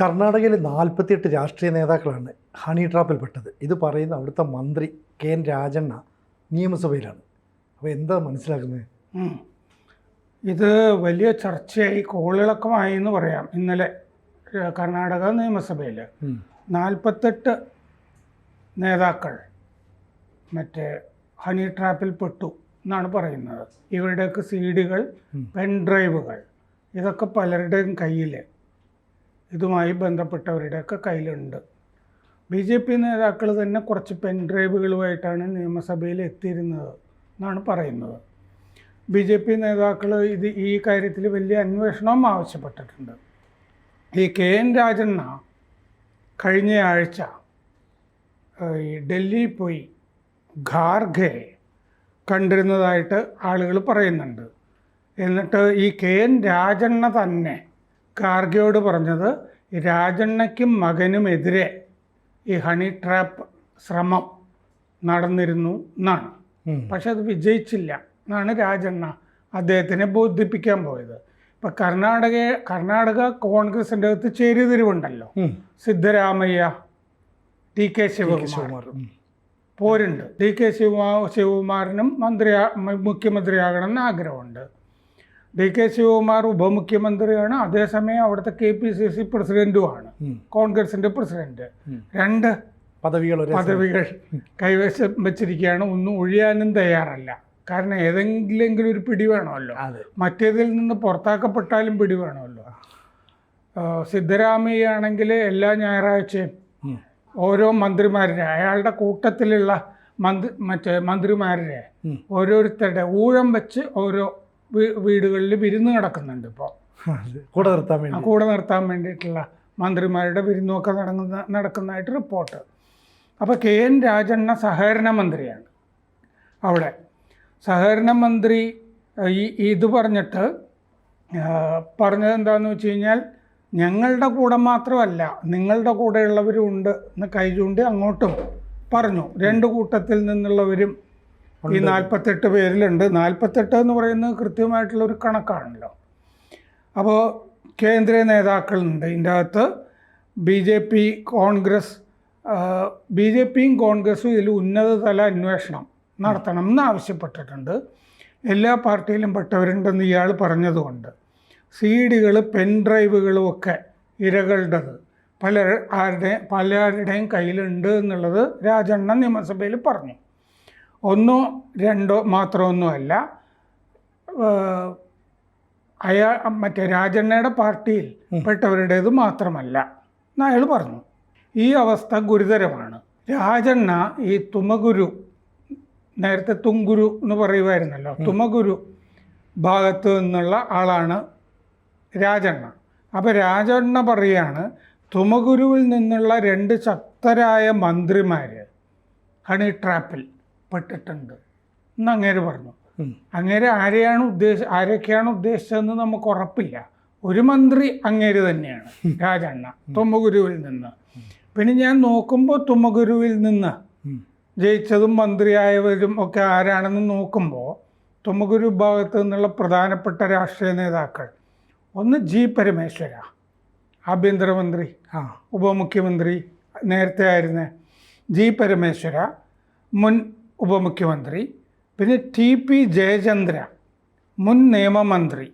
കർണാടകയിൽ 48 രാഷ്ട്രീയ നേതാക്കളാണ് ഹണി ട്രാപ്പിൽപ്പെട്ടത്. ഇത് പറയുന്ന അവിടുത്തെ മന്ത്രി KN രാജണ്ണ നിയമസഭയിലാണ്. അപ്പോൾ എന്താ മനസ്സിലാക്കുന്നത്? ഇത് വലിയ ചർച്ചയായി കോളിളക്കമായി എന്ന് പറയാം. ഇന്നലെ കർണാടക നിയമസഭയിൽ 48 നേതാക്കൾ മറ്റേ ഹണി ട്രാപ്പിൽ പെട്ടു എന്നാണ് പറയുന്നത്. ഇവരുടെയൊക്കെ CD-കൾ, പെൻഡ്രൈവുകൾ ഇതൊക്കെ പലരുടെയും കയ്യിൽ, ഇതുമായി ബന്ധപ്പെട്ടവരുടെയൊക്കെ കയ്യിലുണ്ട്. BJP നേതാക്കൾ തന്നെ കുറച്ച് പെൻഡ്രൈവുകളുമായിട്ടാണ് നിയമസഭയിൽ എത്തിയിരുന്നത് എന്നാണ് പറയുന്നത്. BJP നേതാക്കൾ ഈ കാര്യത്തിൽ വലിയ അന്വേഷണവും ആവശ്യപ്പെട്ടിട്ടുണ്ട്. ഈ KN രാജണ്ണ കഴിഞ്ഞ ആഴ്ച ഈ ഡൽഹിയിൽ പോയി ഖാർഗെ കണ്ടിരുന്നതായിട്ട് ആളുകൾ പറയുന്നുണ്ട്. എന്നിട്ട് ഈ KN രാജണ്ണ തന്നെ ഖാർഗെയോട് പറഞ്ഞത് രാജണ്ണയ്ക്കും മകനുമെതിരെ ഈ ഹണി ട്രാപ്പ് ശ്രമം നടന്നിരുന്നു എന്നാണ്. പക്ഷെ അത് വിജയിച്ചില്ല എന്നാണ് രാജണ്ണ അദ്ദേഹത്തിനെ ബോധിപ്പിക്കാൻ പോയത്. ഇപ്പം കർണാടക കോൺഗ്രസിൻ്റെ അകത്ത് ചേരിതിരിവുണ്ടല്ലോ. സിദ്ധരാമയ്യ, DK ശിവകുമാർ പോരുണ്ട്. DK ശിവകുമാറിനും മുഖ്യമന്ത്രിയാകണമെന്ന് ആഗ്രഹമുണ്ട്. DK ശിവകുമാർ ഉപമുഖ്യമന്ത്രിയാണ്, അതേസമയം അവിടുത്തെ KPCC പ്രസിഡന്റുമാണ്, കോൺഗ്രസിൻ്റെ പ്രസിഡന്റ്. 2 പദവികൾ കൈവശം വെച്ചിരിക്കുകയാണ്. ഒന്നും ഒഴിയാനും തയ്യാറല്ല. കാരണം ഏതെങ്കിലും ഒരു പിടി വേണമല്ലോ. മറ്റേതിൽ നിന്ന് പുറത്താക്കപ്പെട്ടാലും പിടി വേണമല്ലോ. സിദ്ധരാമയ്യ ആണെങ്കിൽ എല്ലാ ഞായറാഴ്ചയും ഓരോ മന്ത്രിമാരുടെ, അയാളുടെ കൂട്ടത്തിലുള്ള മന്ത്രിമാരുടെ ഓരോരുത്തരുടെ ഊഴം വെച്ച് ഓരോ വീടുകളിൽ വിരുന്ന് നടക്കുന്നുണ്ട്. ഇപ്പോൾ കൂടെ നിർത്താൻ വേണ്ടിയിട്ടുള്ള മന്ത്രിമാരുടെ വിരുന്നൊക്കെ നടക്കുന്നതായിട്ട് റിപ്പോർട്ട്. അപ്പോൾ KN രാജണ്ണ സഹകരണ മന്ത്രിയാണ്. അവിടെ സഹകരണ മന്ത്രി ഇത് പറഞ്ഞത് എന്താണെന്ന് വെച്ച് കഴിഞ്ഞാൽ, ഞങ്ങളുടെ കൂടെ മാത്രമല്ല നിങ്ങളുടെ കൂടെയുള്ളവരും ഉണ്ട് എന്ന് കൈ ചൂണ്ടി അങ്ങോട്ടും പറഞ്ഞു. 2 കൂട്ടത്തിൽ നിന്നുള്ളവരും ഈ 48 പേരിലുണ്ട്. 48 എന്ന് പറയുന്നത് കൃത്യമായിട്ടുള്ളൊരു കണക്കാണല്ലോ. അപ്പോൾ കേന്ദ്ര നേതാക്കളുണ്ട് ഇതിൻ്റെ അകത്ത്. BJPയും കോൺഗ്രസും ഇതിൽ ഉന്നതതല അന്വേഷണം നടത്തണം എന്ന് ആവശ്യപ്പെട്ടിട്ടുണ്ട്. എല്ലാ പാർട്ടിയിലും പെട്ടവരുണ്ടെന്ന് ഇയാൾ പറഞ്ഞതുകൊണ്ട് CD-കൾ, പെൻഡ്രൈവുകളും ഒക്കെ ഇരകളുടേത് പലരുടെയും കയ്യിലുണ്ട് എന്നുള്ളത് രാജണ്ണ നിയമസഭയിൽ പറഞ്ഞു. 1 2 മാത്രമൊന്നുമല്ല, മറ്റേ രാജണ്ണയുടെ പാർട്ടിയിൽ പെട്ടവരുടേത് മാത്രമല്ല എന്ന് അയാൾ പറഞ്ഞു. ഈ അവസ്ഥ ഗുരുതരമാണ്. രാജണ്ണ ഈ തുമകുരു, നേരത്തെ തുങ്കുരു എന്ന് പറയുമായിരുന്നല്ലോ, തുമകുരു ഭാഗത്ത് നിന്നുള്ള ആളാണ് രാജണ്ണ. അപ്പോൾ രാജണ്ണ പറയാണ് തുമകുരുവിൽ നിന്നുള്ള 2 ശക്തരായ മന്ത്രിമാർ ഹണി ട്രാപ്പിൽ പെട്ടിട്ടുണ്ട് എന്ന് അങ്ങേര് പറഞ്ഞു. അങ്ങേര് ആരൊക്കെയാണ് ഉദ്ദേശിച്ചതെന്ന് നമുക്ക് ഉറപ്പില്ല. ഒരു മന്ത്രി അങ്ങേര് തന്നെയാണ് രാജണ്ണ, തുമകുരുവിൽ നിന്ന്. പിന്നെ ഞാൻ നോക്കുമ്പോൾ തുമകുരുവിൽ നിന്ന് ജയിച്ചതും മന്ത്രിയായവരും ഒക്കെ ആരാണെന്ന് നോക്കുമ്പോൾ തുമകുരു ഭാഗത്ത് നിന്നുള്ള പ്രധാനപ്പെട്ട രാഷ്ട്രീയ നേതാക്കൾ, ഒന്ന് G പരമേശ്വര, ആഭ്യന്തരമന്ത്രി, ഉപമുഖ്യമന്ത്രി നേരത്തെ ആയിരുന്ന G പരമേശ്വര, മുൻ ഉപമുഖ്യമന്ത്രി. പിന്നെ TP ജയചന്ദ്ര, മുൻ നിയമമന്ത്രി.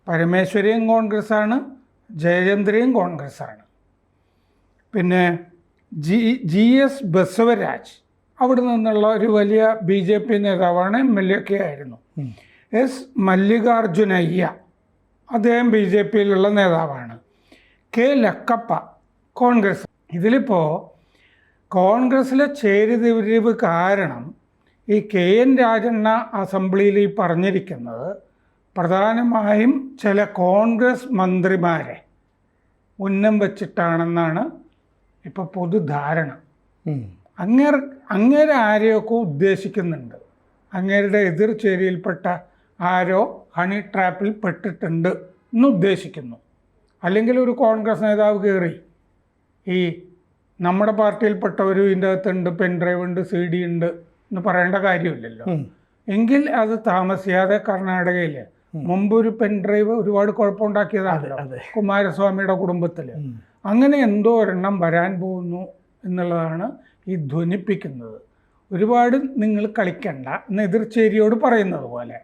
പരമേശ്വരയും കോൺഗ്രസ്സാണ്, ജയചന്ദ്രയും കോൺഗ്രസ്സാണ്. പിന്നെ GS ബസവരാജ്, അവിടെ നിന്നുള്ള ഒരു വലിയ BJP നേതാവാണ്, MLA ഒക്കെ ആയിരുന്നു. S മല്ലികാർജുനയ്യ, അദ്ദേഹം BJPയിലുള്ള നേതാവാണ്. K ലക്കപ്പ, കോൺഗ്രസ്. ഇതിലിപ്പോൾ കോൺഗ്രസ്സിലെ ചേരിതിരിവ് കാരണം ഈ KN രാജണ്ണ അസംബ്ലിയിൽ ഈ പറഞ്ഞിരിക്കുന്നത് പ്രധാനമായും ചില കോൺഗ്രസ് മന്ത്രിമാരെ ഉന്നം വച്ചിട്ടാണെന്നാണ് ഇപ്പോൾ പൊതുധാരണ. അങ്ങേരെ ആരെയൊക്കെ ഉദ്ദേശിക്കുന്നുണ്ട്. അങ്ങേരുടെ എതിർ ചേരിയിൽപ്പെട്ട ആരോ ഹണി ട്രാപ്പിൽ പെട്ടിട്ടുണ്ട് എന്ന് ഉദ്ദേശിക്കുന്നു. അല്ലെങ്കിൽ ഒരു കോൺഗ്രസ് നേതാവ് കയറി ഈ നമ്മുടെ പാർട്ടിയിൽപ്പെട്ടവരും ഇതിൻ്റെ അകത്തുണ്ട്, പെൻഡ്രൈവ് ഉണ്ട്, CD ഉണ്ട് എന്ന് പറയേണ്ട കാര്യമില്ലല്ലോ. എങ്കിൽ അത് താമസിയാതെ കർണാടകയിൽ മുമ്പൊരു പെൻഡ്രൈവ് ഒരുപാട് കുഴപ്പമുണ്ടാക്കിയതാണല്ലോ കുമാരസ്വാമിയുടെ കുടുംബത്തിൽ. അങ്ങനെ എന്തോ ഒരെണ്ണം വരാൻ പോകുന്നു എന്നുള്ളതാണ് ഈ ധ്വനിപ്പിക്കുന്നത്. ഒരുപാട് നിങ്ങൾ കളിക്കണ്ട എന്ന് എതിർചേരിയോട് പറയുന്നത് പോലെ.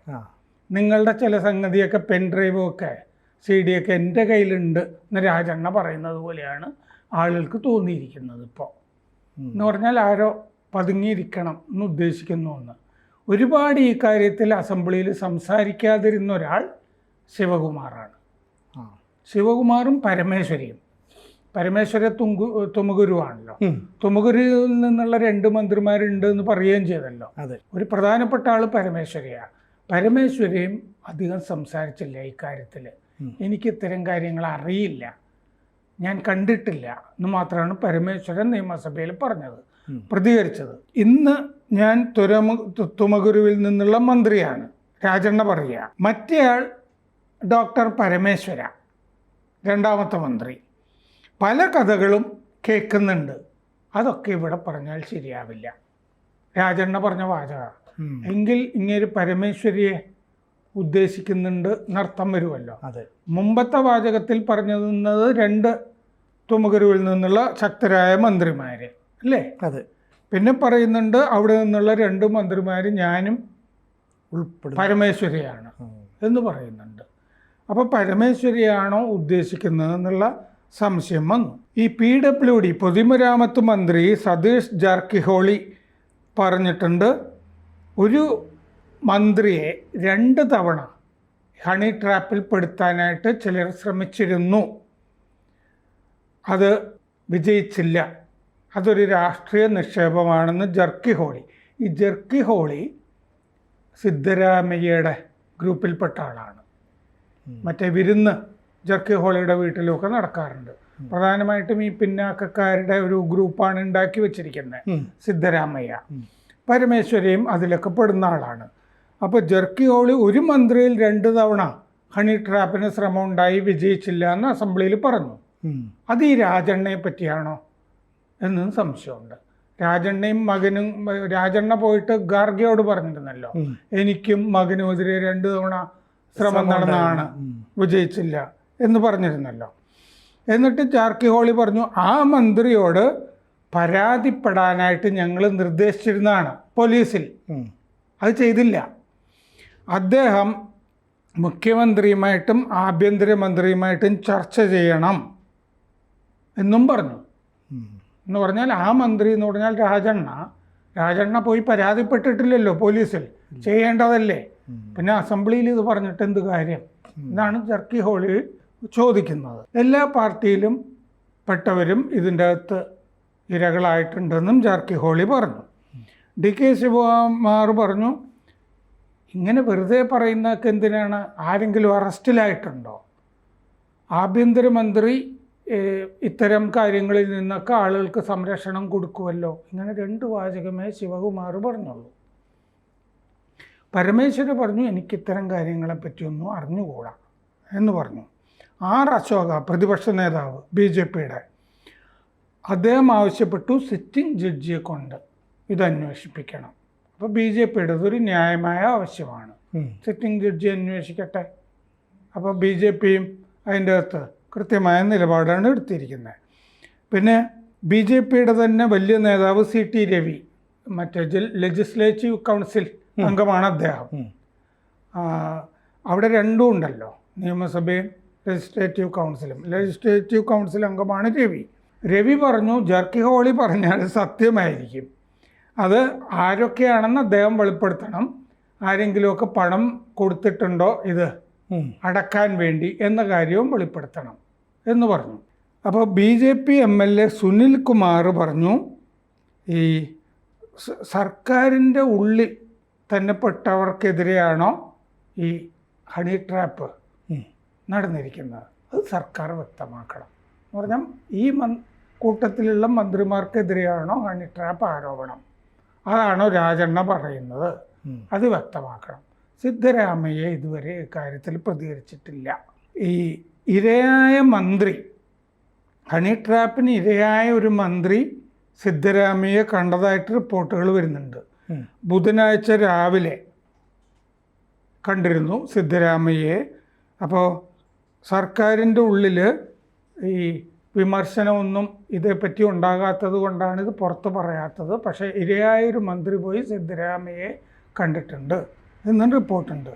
നിങ്ങളുടെ ചില സംഗതിയൊക്കെ പെൻ ഡ്രൈവും ഒക്കെ CD ഒക്കെ എൻ്റെ കയ്യിലുണ്ട് എന്ന് രാജണ്ണ പറയുന്നത് പോലെയാണ് ആളുകൾക്ക് തോന്നിയിരിക്കുന്നത് ഇപ്പോൾ. എന്ന് പറഞ്ഞാൽ ആരോ പതുങ്ങിയിരിക്കണം എന്ന് ഉദ്ദേശിക്കുന്നു എന്ന്. ഒരുപാട് ഈ കാര്യത്തിൽ അസംബ്ലിയിൽ സംസാരിക്കാതിരുന്ന ഒരാൾ ശിവകുമാറാണ്. ശിവകുമാറും പരമേശ്വരിയും. പരമേശ്വര തുമുകുരുവാണല്ലോ. തുമുകുരുവിൽ നിന്നുള്ള 2 മന്ത്രിമാരുണ്ട് എന്ന് പറയുകയും ചെയ്തല്ലോ. ഒരു പ്രധാനപ്പെട്ട ആൾ പരമേശ്വരിയാണ്. പരമേശ്വരിയും അധികം സംസാരിച്ചില്ല ഇക്കാര്യത്തിൽ. എനിക്ക് ഇത്തരം കാര്യങ്ങൾ അറിയില്ല, ഞാൻ കണ്ടിട്ടില്ല എന്ന് മാത്രമാണ് പരമേശ്വരൻ നിയമസഭയിൽ പറഞ്ഞത്, പ്രതികരിച്ചത്. ഇന്ന് ഞാൻ തുമകുരുവിൽ നിന്നുള്ള മന്ത്രിയാണ് രാജണ്ണ പറയുക. മറ്റേയാൾ ഡോക്ടർ പരമേശ്വര, രണ്ടാമത്തെ മന്ത്രി. പല കഥകളും കേൾക്കുന്നുണ്ട്, അതൊക്കെ ഇവിടെ പറഞ്ഞാൽ ശരിയാവില്ല. രാജണ്ണ പറഞ്ഞ വാചക എങ്കിൽ ഇങ്ങനെ പരമേശ്വരിയെ ഉദ്ദേശിക്കുന്നുണ്ട് എന്നർത്ഥം വരുമല്ലോ. മുമ്പത്തെ വാചകത്തിൽ പറഞ്ഞിരുന്നത് 2 തുമകുരുവിൽ നിന്നുള്ള ശക്തരായ മന്ത്രിമാര് അല്ലേ? പിന്നെ പറയുന്നുണ്ട് അവിടെ നിന്നുള്ള 2 മന്ത്രിമാർ ഞാനും പരമേശ്വരിയാണ് എന്ന് പറയുന്നുണ്ട്. അപ്പോൾ പരമേശ്വരിയാണോ ഉദ്ദേശിക്കുന്നത് എന്നുള്ള സംശയം വന്നു. ഈ PWD പൊതുമരാമത്ത് മന്ത്രി സതീഷ് ജാർക്കിഹോളി പറഞ്ഞിട്ടുണ്ട്, ഒരു മന്ത്രിയെ 2 തവണ ഹണി ട്രാപ്പിൽ പെടുത്താനായിട്ട് ചിലർ ശ്രമിച്ചിരുന്നു, അത് വിജയിച്ചില്ല, അതൊരു രാഷ്ട്രീയ നിക്ഷേപമാണെന്ന് ജർക്കിഹോളി. ഈ ജർക്കിഹോളി സിദ്ധരാമയ്യയുടെ ഗ്രൂപ്പിൽപ്പെട്ട ആളാണ്. മറ്റേ വിരുന്ന് ജർക്കിഹോളിയുടെ വീട്ടിലൊക്കെ നടക്കാറുണ്ട്. പ്രധാനമായിട്ടും ഈ പിന്നാക്കക്കാരുടെ ഒരു ഗ്രൂപ്പാണ് ഉണ്ടാക്കി വെച്ചിരിക്കുന്നത് സിദ്ധരാമയ്യ. പരമേശ്വരിയും അതിലൊക്കെ പെടുന്ന ആളാണ്. അപ്പോൾ ജർക്കിഹോളി ഒരു മന്ത്രിയിൽ 2 തവണ ഹണി ട്രാപ്പിന് ശ്രമം ഉണ്ടായി, വിജയിച്ചില്ല എന്ന് അസംബ്ലിയിൽ പറഞ്ഞു. അത് ഈ രാജണ്ണയെ പറ്റിയാണോ എന്നും സംശയമുണ്ട്. രാജണ്ണയും മകനും, രാജണ്ണ പോയിട്ട് ഗാർഗയോട് പറഞ്ഞിരുന്നല്ലോ, എനിക്കും മകനും എതിരെ 2 തവണ ശ്രമം നടന്നതാണ്, വിജയിച്ചില്ല എന്ന് പറഞ്ഞിരുന്നല്ലോ. എന്നിട്ട് ജാർക്കിഹോളി പറഞ്ഞു ആ മന്ത്രിയോട് പരാതിപ്പെടാനായിട്ട് ഞങ്ങൾ നിർദ്ദേശിച്ചിരുന്നതാണ് പോലീസിൽ, അത് ചെയ്തില്ല. അദ്ദേഹം മുഖ്യമന്ത്രിയുമായിട്ടും ആഭ്യന്തരമന്ത്രിയുമായിട്ടും ചർച്ച ചെയ്യണം എന്നും പറഞ്ഞു. എന്ന് പറഞ്ഞാൽ ആ മന്ത്രി എന്ന് പറഞ്ഞാൽ രാജണ്ണ പോയി പരാതിപ്പെട്ടിട്ടില്ലല്ലോ പോലീസിൽ, ചെയ്യേണ്ടതല്ലേ, പിന്നെ അസംബ്ലിയിൽ ഇത് പറഞ്ഞിട്ട് എന്ത് കാര്യം എന്നാണ് ജർക്കിഹോളി ചോദിക്കുന്നത്. എല്ലാ പാർട്ടിയിലും പെട്ടവരും ഇതിൻ്റെ അകത്ത് ഇരകളായിട്ടുണ്ടെന്നും ജർക്കിഹോളി പറഞ്ഞു. DK ശിവകുമാർ പറഞ്ഞു, ഇങ്ങനെ വെറുതെ പറയുന്നതൊക്കെ എന്തിനാണ്, ആരെങ്കിലും അറസ്റ്റിലായിട്ടുണ്ടോ? ആഭ്യന്തരമന്ത്രി ഇത്തരം കാര്യങ്ങളിൽ നിന്നൊക്കെ ആളുകൾക്ക് സംരക്ഷണം കൊടുക്കുമല്ലോ. ഇങ്ങനെ 2 വാചകമേ ശിവകുമാർ പറഞ്ഞുള്ളൂ. പരമേശ്വരൻ പറഞ്ഞു എനിക്കിത്തരം കാര്യങ്ങളെപ്പറ്റിയൊന്നും അറിഞ്ഞുകൂടാ എന്ന് പറഞ്ഞു. അശോക പ്രതിപക്ഷ നേതാവ് BJPയുടെ, അദ്ദേഹം ആവശ്യപ്പെട്ടു സിറ്റിംഗ് ജഡ്ജിയെ കൊണ്ട് ഇത് അന്വേഷിപ്പിക്കണം. അപ്പോൾ BJPയുടെ ഒരു ന്യായമായ ആവശ്യമാണ്, സിറ്റിംഗ് ജഡ്ജി അന്വേഷിക്കട്ടെ. അപ്പോൾ BJPയും അതിൻ്റെ അകത്ത് കൃത്യമായ നിലപാടാണ് എടുത്തിരിക്കുന്നത്. പിന്നെ BJPയുടെ തന്നെ വലിയ നേതാവ് CT രവി, മറ്റേ ലെജിസ്ലേറ്റീവ് കൗൺസിൽ അംഗമാണ് അദ്ദേഹം. അവിടെ 2 ഉണ്ടല്ലോ, നിയമസഭയും ലെജിസ്ലേറ്റീവ് കൗൺസിൽ അംഗമാണ് രവി പറഞ്ഞു ജർക്കിഹോളി പറഞ്ഞാൽ സത്യമായിരിക്കും, അത് ആരൊക്കെയാണെന്ന് അദ്ദേഹം വെളിപ്പെടുത്തണം, ആരെങ്കിലുമൊക്കെ പണം കൊടുത്തിട്ടുണ്ടോ ഇത് അടക്കാൻ വേണ്ടി എന്ന കാര്യവും വെളിപ്പെടുത്തണം എന്ന് പറഞ്ഞു. അപ്പോൾ BJP MLA സുനിൽ കുമാർ പറഞ്ഞു, ഈ സർക്കാരിൻ്റെ ഉള്ളിൽ തന്നെ പെട്ടവർക്കെതിരെയാണോ ഈ ഹണി ട്രാപ്പ് നടന്നിരിക്കുന്നത്, അത് സർക്കാർ വ്യക്തമാക്കണം എന്ന് പറഞ്ഞാൽ ഈ കൂട്ടത്തിലുള്ള മന്ത്രിമാർക്കെതിരെയാണോ ഹണി ട്രാപ്പ് ആരോപണം, അതാണോ രാജണ്ണ പറയുന്നത്, അത് വ്യക്തമാക്കണം. സിദ്ധരാമയ്യ ഇതുവരെ ഇക്കാര്യത്തിൽ പ്രതികരിച്ചിട്ടില്ല. ഈ ഇരയായ മന്ത്രി, ഹണി ട്രാപ്പിന് ഇരയായ ഒരു മന്ത്രി സിദ്ധരാമയ്യ കണ്ടതായിട്ട് റിപ്പോർട്ടുകൾ വരുന്നുണ്ട്. ബുധനാഴ്ച രാവിലെ കണ്ടിരുന്നു സിദ്ധരാമയ്യയെ. അപ്പോൾ സർക്കാരിൻ്റെ ഉള്ളിൽ ഈ വിമർശനമൊന്നും ഇതേപ്പറ്റി ഉണ്ടാകാത്തത് കൊണ്ടാണ് ഇത് പുറത്ത് പറയാത്തത്. പക്ഷേ ഇരയായൊരു മന്ത്രി പോയി സിദ്ധരാമയ്യയെ കണ്ടിട്ടുണ്ട് എന്നും റിപ്പോർട്ടുണ്ട്.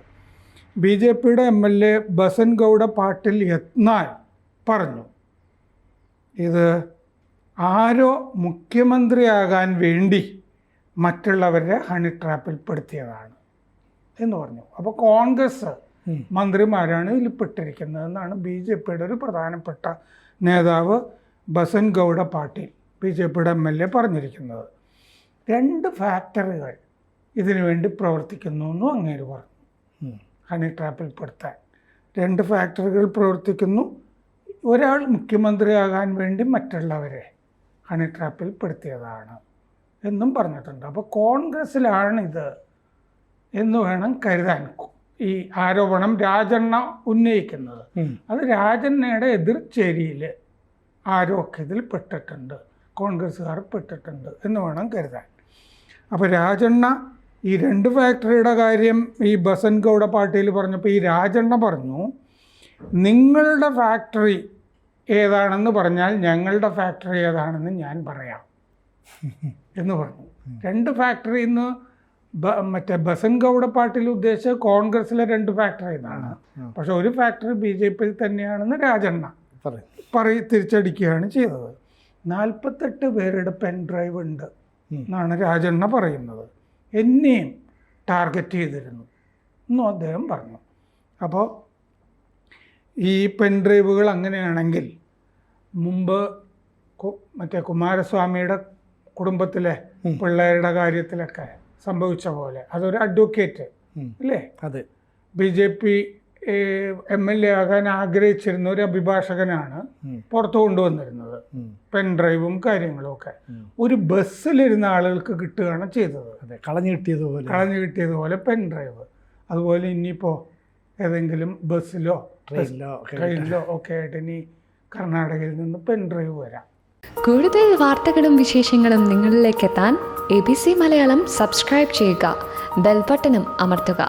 BJPയുടെ MLA ബസൻഗൗഡ പാട്ടിൽ യത്നാൽ പറഞ്ഞു, ഇത് ആരോ മുഖ്യമന്ത്രിയാകാൻ വേണ്ടി മറ്റുള്ളവരെ ഹണി ട്രാപ്പിൽ പെടുത്തിയതാണ് എന്ന് പറഞ്ഞു. അപ്പോൾ കോൺഗ്രസ് മന്ത്രിമാരാണ് ഇതിൽ പെട്ടിരിക്കുന്നതെന്നാണ് BJPയുടെ ഒരു പ്രധാനപ്പെട്ട നേതാവ് ബസൻഗൗഡ പാട്ടീൽ, BJPയുടെ MLA പറഞ്ഞിരിക്കുന്നത്. 2 ഫാക്ടറികൾ ഇതിനു വേണ്ടി പ്രവർത്തിക്കുന്നു എന്നും അങ്ങേര് പറഞ്ഞു. ഹണി ട്രാപ്പിൽ പെടുത്താൻ 2 ഫാക്ടറികൾ പ്രവർത്തിക്കുന്നു. ഒരാൾ മുഖ്യമന്ത്രിയാകാൻ വേണ്ടി മറ്റുള്ളവരെ ഹണി ട്രാപ്പിൽ പെടുത്തിയതാണ് എന്നും പറഞ്ഞിട്ടുണ്ട്. അപ്പോൾ കോൺഗ്രസ്സിലാണിത് എന്ന് വേണം കരുതാൻ. ഈ ആരോപണം രാജണ്ണ ഉന്നയിക്കുന്നത് അത് രാജണ്ണയുടെ എതിർചേരിയിൽ ആരോ ഒക്കെ ഇതിൽ പെട്ടിട്ടുണ്ട്, കോൺഗ്രസ്സുകാർ പെട്ടിട്ടുണ്ട് എന്ന് വേണം കരുതാൻ. അപ്പോൾ രാജണ്ണ ഈ 2 ഫാക്ടറിയുടെ കാര്യം ഈ ബസൻഗൗഡ പാട്ടീൽ പറഞ്ഞപ്പോൾ ഈ രാജണ്ണ പറഞ്ഞു, നിങ്ങളുടെ ഫാക്ടറി ഏതാണെന്ന് പറഞ്ഞാൽ ഞങ്ങളുടെ ഫാക്ടറി ഏതാണെന്ന് ഞാൻ പറയാം എന്ന് പറഞ്ഞു. 2 ഫാക്ടറിയിൽ നിന്ന് മറ്റേ ബസൻഗൗഡ പാട്ടീൽ ഉദ്ദേശിച്ച കോൺഗ്രസ്സിലെ 2 ഫാക്ടറി എന്നാണ്. പക്ഷെ ഒരു ഫാക്ടറി BJPയിൽ തന്നെയാണെന്ന് രാജണ്ണ തിരിച്ചടിക്കുകയാണ് ചെയ്തത്. 48 പേരുടെ പെൻ ഡ്രൈവ് ഉണ്ട് എന്നാണ് രാജണ്ണ പറയുന്നത്. എന്നെയും ടാർഗറ്റ് ചെയ്തിരുന്നു എന്നും അദ്ദേഹം പറഞ്ഞു. അപ്പോൾ ഈ പെൻ ഡ്രൈവുകൾ അങ്ങനെയാണെങ്കിൽ മുമ്പ് മറ്റേ കുമാരസ്വാമിയുടെ കുടുംബത്തിലെ പിള്ളേരുടെ കാര്യത്തിലൊക്കെ സംഭവിച്ച പോലെ അതൊരു അഡ്വക്കേറ്റ് അല്ലേ, അത് BJP MLA ആകാൻ ആഗ്രഹിച്ചിരുന്ന ഒരു അഭിഭാഷകനാണ് പുറത്തു കൊണ്ടുവന്നിരുന്നത് പെൻ ഡ്രൈവും കാര്യങ്ങളും ഒക്കെ. ഒരു ബസ്സിലിരുന്ന ആളുകൾക്ക് കിട്ടുകയാണ് ചെയ്തത്. കളഞ്ഞു കിട്ടിയതുപോലെ പെൻ ഡ്രൈവ്. അതുപോലെ ഇനിയിപ്പോൾ ഏതെങ്കിലും ബസ്സിലോ ട്രെയിനിലോ ഒക്കെ ആയിട്ട് ഇനി കർണാടകയിൽ നിന്ന് പെൻ ഡ്രൈവ് വരാം. കൂടുതൽ വാർത്തകളും വിശേഷങ്ങളും നിങ്ങളിലേക്ക് എത്താൻ ABC മലയാളം സബ്സ്ക്രൈബ് ചെയ്യുക, ബെൽ ബട്ടണും അമർത്തുക.